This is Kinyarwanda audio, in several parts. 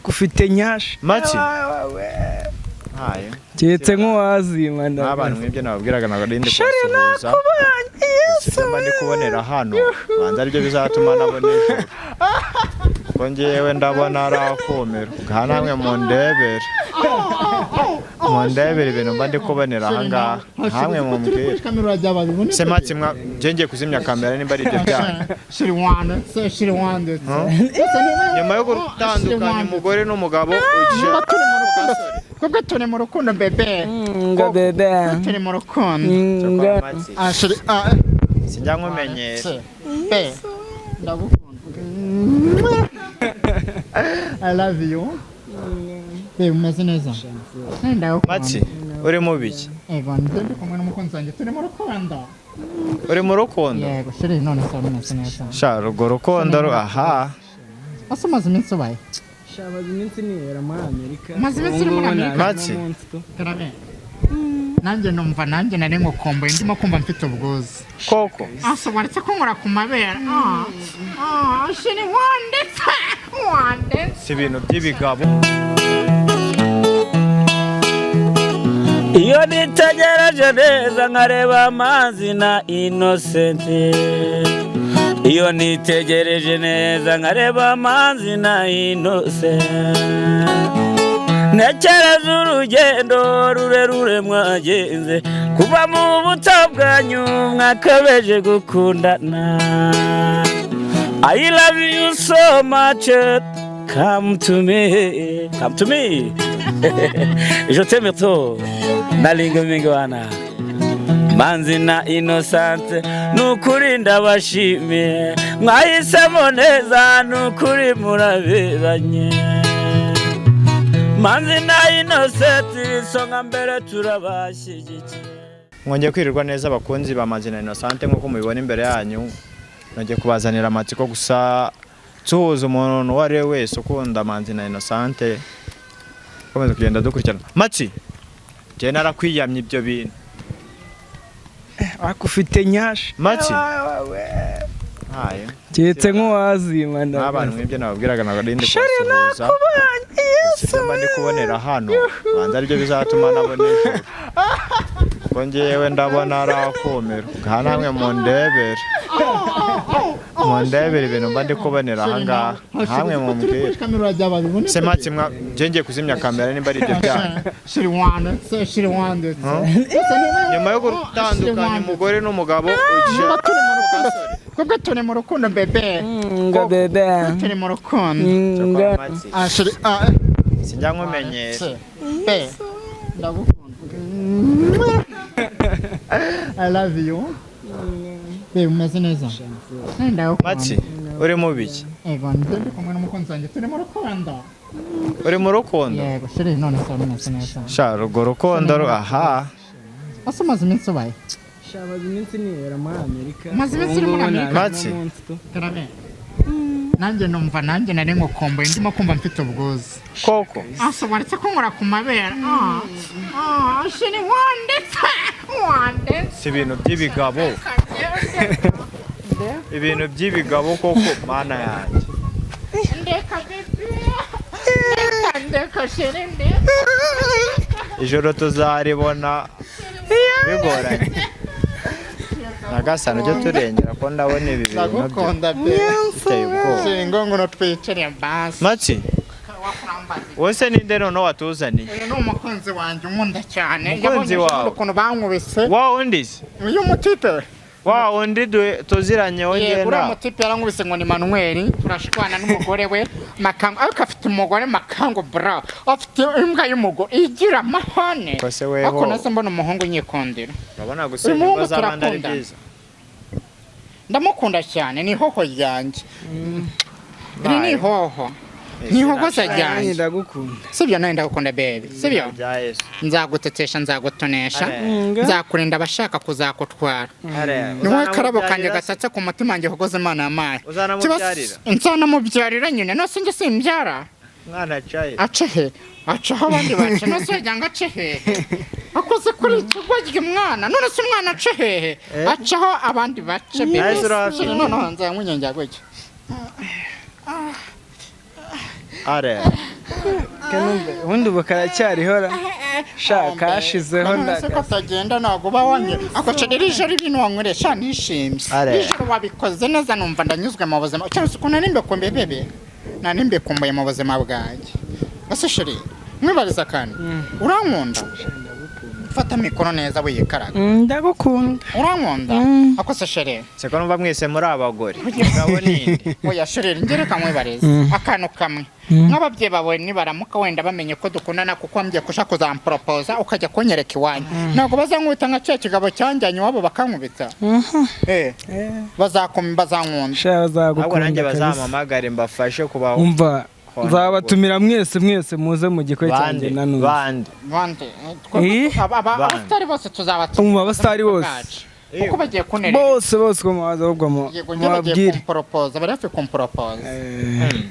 ufite nyasha Manzi haye cyetse nk'uwazima abantu mwebwe nababwiraga nagarinde kwasuhuza Simba ndi kubonera hano banza aribyo bizatuma nabona ijuru ko ngewe ndabona arakomera namwe mundebere ibintu mba ndi kubonera ahangaha hamwe mumbwira se Manzi ngiye kuzimya kamera nimba ari ibyo byanyu nyuma yo gutandukanya umugore n'umugabo Kubwo turi mu rukundo bebe turi mu rukundo sinjya nkumenyera ndagukunda I love you umeze neza Manzi uri mu biki ego ndi kumwe n'umukunzi wanjye turi mu rukundo uri mu rukundo yego shiri none se umeze neza sha urwo rukundo aha ase maze iminsi ubaye shabaza iminsi nibera muri Amerika maze iminsi uri muri Amerika Manzi nanjye numva nanjye nari ngukumbuye ndimo kumva mfite ubwuzu koko asobanutse ko nkora ku mabere shiri wandetse si ibintu by'ibigabo iyo nitegereje neza nkareba Manzi na Innocente iyo nitegereje neza nkareba Manzi na Innocente ntekereza urugendo rurerure mwagenze kuva mu buto bwanyu mwakabeje gukundana I love you so much come to me je t'aime trop nalinga mingi wana Manzi na Innocente nukuri ndabashimiye mwahisemo neza nukuri muraberanye Manzi na Innocente songa mbere turabashyigikiye mwongeye kwirirwa neza abakunzi ba Manzi na Innocente nkuko mubibona imbere yanyu nongeye kubazanira amatsiko gusa tuhuza umuntu wari wese ukunda Manzi na Innocente komeza kugenda dukurikirana Manzi je narakwiyamye ibyo bintu ufite nyasha Manzi haye cyetse nk'uwazima abantu mwebwe nababwiraga nagarinde kwasuhuza Simba ndi kubonera hano banza aribyo bizatuma nabona ijuru ko ngewe ndabona arakomera namwe mundebere ibintu mba ndi kubonera ahangaha hamwe mumbwira se Manzi ngiye kuzimya kamera nimba ari ibyo byanyu nyuma yo gutandukanya umugore n'umugabo kubwo turi mu rukundo bebe turi mu rukundo sinjya nkumenyera ndagukunda I love you umeze neza Manzi uri mu biki ego ndi kumwe n'umukunzi wanjye turi mu rukundo uri mu rukundo yego shiri none se umeze neza sha urwo rukundo aha ase maze iminsi ubaye shabaza iminsi nibera muri Amerika maze iminsi uri muri Amerika Manzi nanjye numva nanjye nari ngukumbuye ndimo kumva mfite ubwuzu koko asobanutse ko nkora ku mabere shiri wandetse si ibintu by'ibigabo ibintu by'ibigabo koko mana yanjye ndeka shiri ijoro tuzaribona bigoranye nagasano cyo turengera ko ndabona ibi bintu ndagukunda biteye ubwoba singongo twicare basi Manzi wese ninde none watuzaniye uyu ni umukunzi wanjye unkunda cyane umukunzi wawe ukuntu bankubise wa undi uyu mutipe wa undi tuziranye wongera uriya mutipe yarankubise ngo ni Manuel turashwana n'umugore we makango ariko afite umugore makango bra afite imbwa y'umugore igira amahane ariko nase mbona umuhungu nyikondera urabona gusenga z'abandi ari byiza ndamukunda cyane ni hoho yanjye iri ni hoho nihogoza cyane ndagukunda sibyo nawe ndagukunda baby sibyo nzagutetesha nzagutonesha nzakurinda abashaka kuzakutwara niwe karabo kanjye gasatse ku mutima wanjye hogoza Imana yamaye nzanamubyarira nyine no sinjye simbyara mwana caye acehe acaho abandi bace no se yanga acehe akoze kuri kigwajye umwana none se umwana acehe acaho abandi bace none nzanywinyenga gutya are kanumbe ubundi bukaracyarihora shaka hashizeho ndagaze ko tagenda nago bawanye akoce rijoro ibintu wankoresha nishimye ijoro wabikoze neza numva ndanyuzwe mu buzima cyane ukuna nimbe kombe bebe na nimbe kombe mu buzima bwanjye base sheri mwibariza kandi urankunda fata mikoro neza wiyikaraga ndagukunda urankunda akose sheri seko numva mwese muri abagore ngabo ninde oya sheri ngereka mwibariza akantu kamwe nk'ababyeyi bawe nibaramuka wenda bamenye ko dukundana kuko ambye kushaka kuzampropose ukajya kunyereka iwanyu ntabwo bazankubita nka cya kigabo cyanjyanye iwabo bakankubita bazankunda ahubwo nanjye bazampamagare mbafashe kubaho umva nzabatumira mwese muze mu gikwe cyanjye nanone bande abasitari bose tuzabatumira abasitari bose uko bagiye kunereka bose ko mubaza ahubwo mubabwire kumpropose bari hafi kumpropose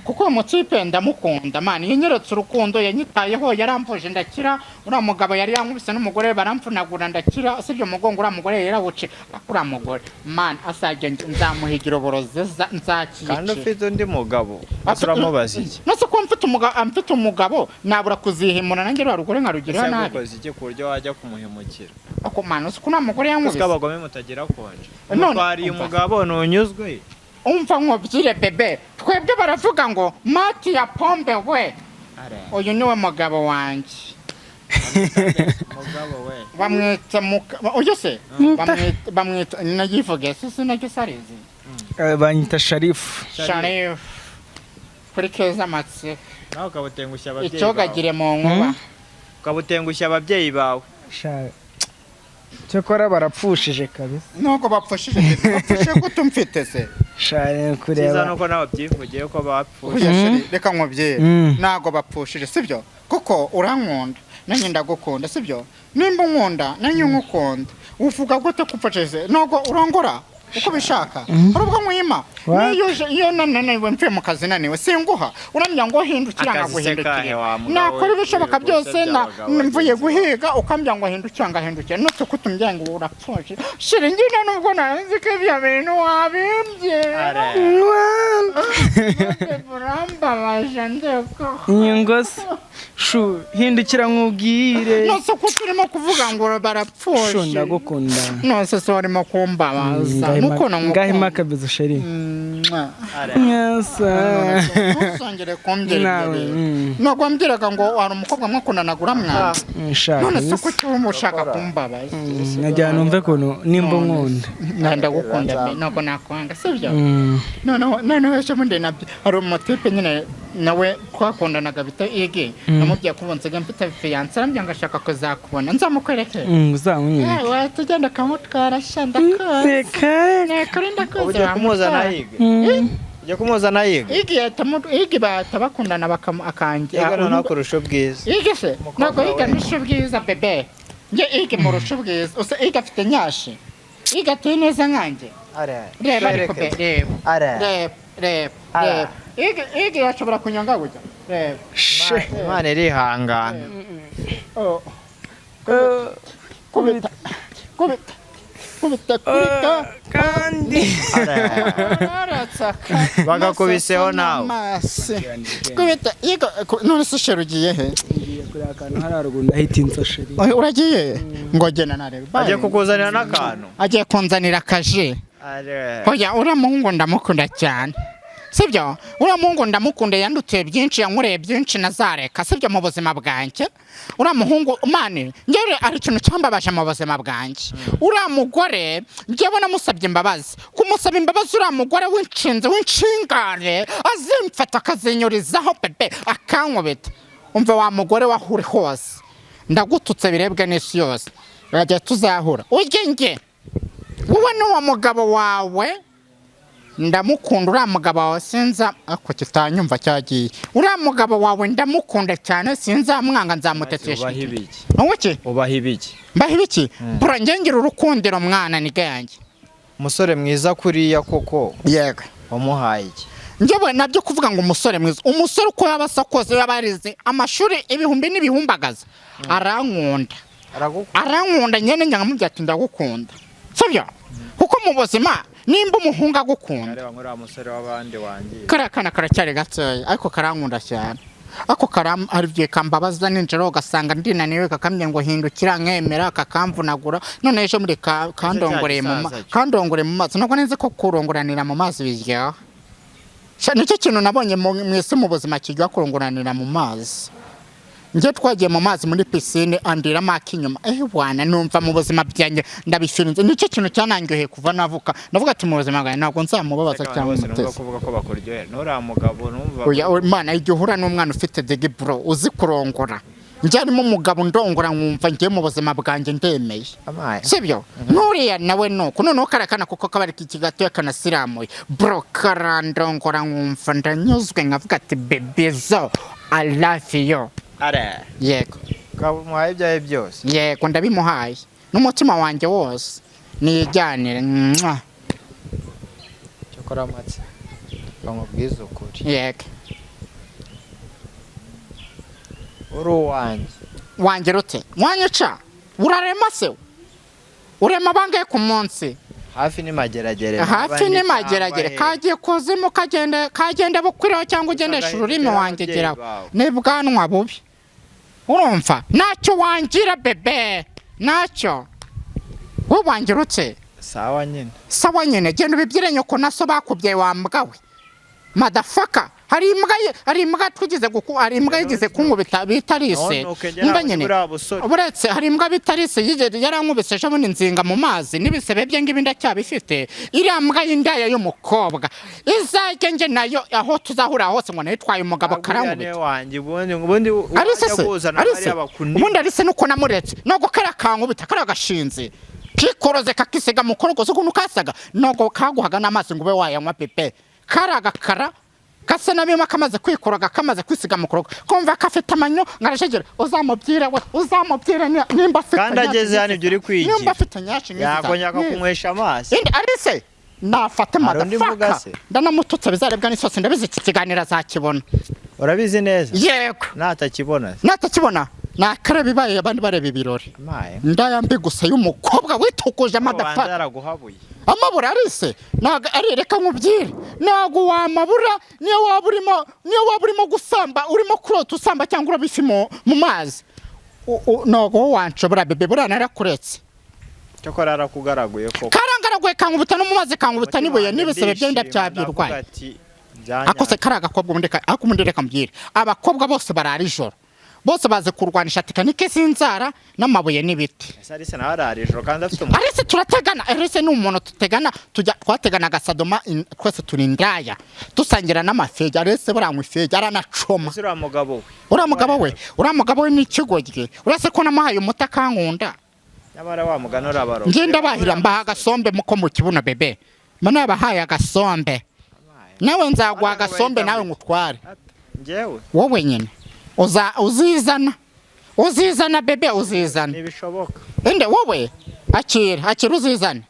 kuko uwo mutipe ndamukunda mani yanyeretse urukundo yanyitayeho yaramvuje ndakira uriya mugabo yari yankubise n'umugore baramfunagura ndakira sibyo mugongo uriya mugore yarawuce akura mugore mani asajya nzamuhigira uburozi nzakike kandi ufite undi mugabo turamubaza iki nose ko mfite umugabo nabura kuzihimura nanjye rwa rugore nkarugira nabi yakoze iki ku buryo wajya kumuhemukira ako mani uko uriya mugore yankubise mutagira konje twari umugabo nunyuzwe umva nkobyire bebe twebwe baravuga ngo mati ya pombe we uyu niwe mugabo wanje umugabo we bamwita uyu se bamwita nayivuge sisi nagisarizi banyita Sharifu kuri keza matse nawe ukabutengushya ababyeyi icogagire mu nkuba ukabutengushya ababyeyi bawe cyokora barapfushije kabisa nuko bapfushije gute umfite se share kureba kiza nuko nawe byivugiye ko bapfushije reka nkobyere nago bapfushije sibyo kuko urankunda nanjye ndagukunda sibyo nimba unkunda nanjye nkukunda uvuga gute kupfushije nuko urongora uko bishaka urubwo mwima iyo nananiwe mvuye mu kazi naniwe singuha uramya ngo hindukira ngaguhindukire nakora ibishoboka byose mvuye guhiga ukambya ngo hindukira ngahindukire nutse kutumbya ngo urapfuje shira ngina nubwo nazi ko ibyo bintu wabimbye burambabaje ndeko inyungozi shu hindukira nkubwire nose ko turimo kuvuga ngo barapfuje ndagukunda nose so arimo kumbabaza nuko ngahima kabizo sheri Usangire kumbwira ntabwo mbwiraga ngo hari umukobwa mwakunanagura mwana none se ko cyuma ushaka kumbabaza najya numve kuno nimba nkunda ndagukunda ntabwo nakwanga sibyo noneho ejo bundi nabyo hari umutipe nyine nawe twakundanaga Biteye namubwiye ko bonzega mfite fiance arambye ngo ashaka kuzakubona nzamukwereke uzamunyereke tugenda kamutwara shanda ko ujya kumuzana yiga ujya kumuzana yiga igi batabakundana bakanje none kurusha ubwiza igi se ntabwo yiga nisho bwiza bebe nge igi mu rusho bwiza usa igi afite nyashi igi ateye neza nkanjye reba ariko reba igi yashobora kunyanga gutya reba Imana irihangana kubita kandi bagakubiseho nawe kubita none se sheri ugiye he kuri akantu hari haruguru ndahita inzo sheri uragiye ngo gena narebe agiye kukuzanira n'akantu agiye kunzanira akaje oya uriya muhungu ndamukunda cyane sibyo uriya muhungu ndamukunda yandutse byinshi yankoreye byinshi nazareka sibyo mu buzima bwanjye uriya muhungu mani njyewe ari ikintu cyambabaje mu buzima bwanjye uriya mugore njyewe namusabye imbabazi kumusaba imbabazi uriya mugore w'inshingare azimfata akazinyurizaho bebe akankubita umva wa mugore wahuri hose ndagututse birebwe n'isi yose urajya tuzahura ujye wowe n'uwo mugabo wawe ndamukunda uriya mugabo wawe sinza ako kitanyumva cyagiye uriya mugabo wawe ndamukunda cyane sinzamwanga nzamutetesha ubaha ibiki mbaha ibiki bura ngengera urukundiro mwana ni gange umusore mwiza kuriya koko yego wamuhaye iki njyewe nabyo kuvuga ngo umusore mwiza umusore uko yaba asa kose yaba yarize amashuri ibihumbi n'ibihumbagaza arankunda nyine ngamubwira ati ndagukunda sibyo kuko mu buzima nimba umuhungu agukunda areba nk'uriya musore w'abandi wangiye kariya kana karacyari gatoya ariko karankunda cyane ako karam ari bye kambabaza ninjoro ugasanga ndinaniwe kakamye ngo hindukira nkemera kakamvunagura none ejo muri kandongore mu mazi nako neze ko kurongoranira mu mazi bijya nicyo kintu nabonye mwese mu buzima kijya kurongoranira mu mazi nje twagiye mu mazi muri piscine andira makinyuma bwana numva mu buzima byanjye ndabishirinze nicyo kintu cyanangiye kuva navuga ati mu buzima bwanjye ntabwo nzamubabaza cyangwa umutesi kuvuga ko bakuryohera nora mugabo numva oya Imana igihura n'umwana ufite digi bro uzi kurongora nje arimo umugabo ndongora nkumva ngiye mu buzima bwanjye ndemeye sibyo nuriya nawe nuko noneho karakana kuko kabari kigato kanasiramuye bro karandongora nkumva ndanyuzwe nkavuga ati bebezo I love you are yego kamuhaye ibyaye byose yego ndabimuhaye n'umutima wanjye wose nijyanire cyokora amatse bamubwiza ukuri yego wanjye rute wanyica urarema se urema bangaye ku munsi hafi ni mageragere kagiye kuzimu kagende bukwiriho cyangwa ugendesha ururimi wanjye geraho n'ibwanwa bubi urumva ntacyo wangira bebe ntacyo wowe wangirutse sawa nyine genda ubibyire nyoko na so bakubyaye wambwawe madafaka hari imbwa twigize hari imbwa yigize kunkubita bitarise umva nyine buretse hari imbwa bitarise yarankubise ejo bundi nzinga mu mazi n'ibisebe bye ngibi ndacyabifite iriya mbwa y'indaya y'umukobwa izajye nje nayo aho tuzahura hose ngo nayitwaye umugabo karankubita arise nuko namuretse nogo karakankubita karagashinze kikoroze kakisiga mu korogozo ukuntu kasaga nogo kaguhaga n'amazi ngo ube wayanywa pepe karagakara kase nabima kamaze kwikoroga kamaze kwisiga mu korogo kumva kafite amanyo ngarashegera uzamubwira nimba afite kandi ageze hano ibyo uri kwigira nimba afite nyashi yagonya kunywesha amazi arise nafate madafaka ndanamututse bizarebwa n'isose ndabizi kiganira zakibona urabizi neza yego natakibona nakare bibaye abandi bareba ibirori ndayambi gusa y'umukobwa witukuje amadafaka amabura arise naga arereka nk'ubyire nago wamabura niyo waburimo gusamba urimo kurota usamba cyangwa urabifi mu mazi nago wanshobora bebe burana narakuretse cyokora arakugaraguye koko karangaraguye kangubuta no mu mazi kangubuta nibuye nibisebe byenda byabyirwaye akose karagakobwa umundeka mbwire abakobwa bose barara ijoro bose baze kurwanisha tekanike sinzara n'amabuye n'ibiti Arise nawe arara ijoro kandi afite Arise turategana Arise ni umuntu tutegana twategana gasadoma twese turindaya dusangira n'amafeja Arise buranywa ifeja aranacoma uriya mugabo we n'ikigoryi urase ko namahaye umutaka nkunda nyamara wa mugano urabaro ngenda bahira mbaha gasombe muko mu kibuno bebe mana bahaye agasombe nawe nzagwa agasombe nawe ngutware ngewe wowe nyine uzizana bebe uzizana nibishoboka ende wowe akira uzizana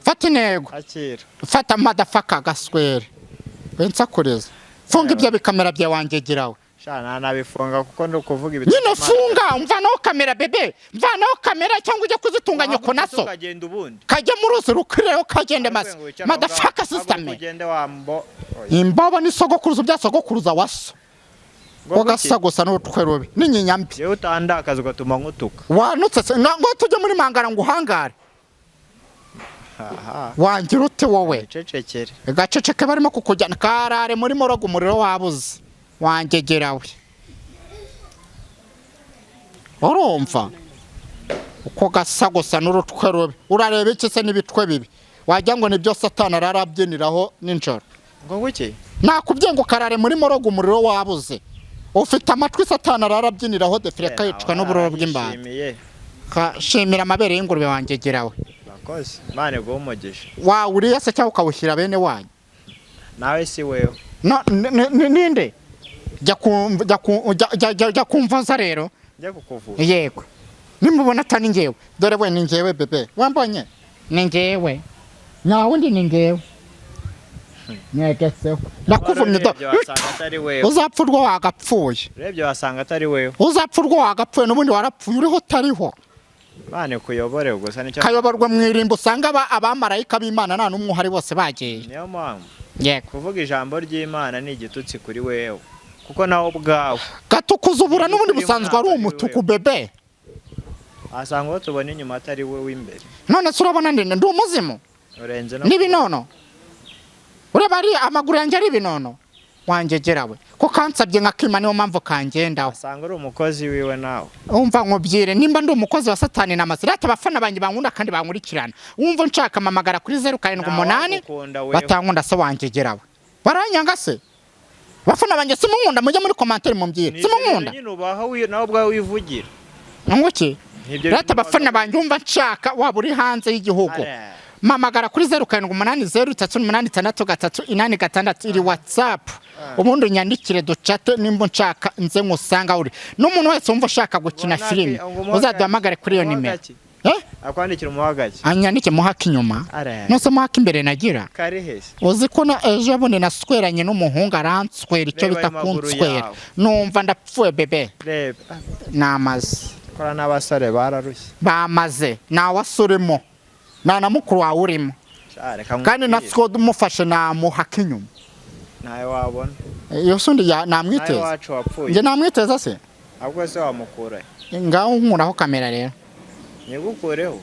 fata intego fata madafaka gaswere bensakureza funga ibyo bikamera bya wanjye girawe shana nabifunga kuko ndo kuvuga ibiti nyine funga mvanaho kamera bebe mvanaho kamera cyangwa ujye kuzitunganya ko naso kagenda ubundi kajye mu ruzi rukireho kagende maze madafaka system imbobo ni sogokuruza bya sogokuruza waso Wagasagosa n'utwerobe n'inyinyambi yewe utandakaza ugatuma nkutuka wanutse ngo tujye muri mangara ngo uhangare wangira ute wowe cecekere gaceceke barimo kukujyana karare muri morogo umuriro wabuze wangegerawe urumva uko gasagosa n'urutwerobe urareba iki se n'ibitwe bibi wajya ngo nibyo satana rarabyiniraho ninjoro ngo nguki nakubye ngo karare muri morogo umuriro wabuze ufite amatwi satana rarabyiniraho defireka yicwa n'uburoro bw'imbanda shimira amabere y'ingurube wangegerawe bakoze mane go umugisha wa uriye se cyangwa ukawushyira bene wanyu nawe si wewe ninde jya kumva rero njya kukuvuza yego nimubona atani ngewe dore we ni ngewe bebe wambonye ni ngewe nawe ndi ni ngewe nyegetseho nakuvumye do uzapfurwa wagapfuye urebye wasanga atari wewe uzapfurwa wagapfuye n'ubundi warapfuye uriho utariho bane kuyobore gusa nicyo kayoborwa mwirimbo usanga abamarayika b'Imana nta numwe uhari bose bagiye niyo mpamvu yego kuvuga ijambo ry'Imana ni igitutsi kuri wewe kuko nawe ubwawe kuzubura n'ubundi busanzwe ari umutuku bebe. asanga tubona inyuma atari we w'imbere. None se urabona ndi umuzimu urenze no n'ibinono. Ureba ari amaguru yanjye ari ibinono wangegerawe ko kansabye nkakima niyo mpamvu kangendaho. asanga uri umukozi wiwe nawe. Umva nkubyire nimba ndi umukozi wa Satani n'amazira abafana banjye bankunda kandi bankurikirana. Wumva nshaka mamagara kuri 078 batankunda se wangegerawe. Baranyanga se. Bafana banjye simunkunda mujye muri commentaire mumbwire. Simunkunda. Nyine ubaha nawe ubwawe wivugira. Ngoki? Rata bafana banjye umva nshaka waba uri hanze y'igihugu. Mamagara kuri 07803683 iri WhatsApp. Ubundi nyandikire ducate nimba nshaka nze nkusanga uri. N'umuntu wese umva ushaka gukina filime uzaduhamagare kuri iyo nimero. Akwandikira umuhagaki. Anyandike muhaka inyuma. Nose muhaka imbere nagira. Karihese. Uzi ko na ejo bundi nasweranye n'umuhungu aranswera icyo bita kunswera. Numva ndapfuye bebe. Namaze. Kora n'abasore bararushye. Bamaze. Na wasurimo. Na mukuru wawe urimo. Kandi natwe dumufashe na muhaka inyuma. Nawe wabona. Iyo sundi ya namwiteze. Nawe wacu wapfuye. Nge namwiteze se. Ahubwo se wamukura. Ngaho nkuraho kamera rero. Nigukureho.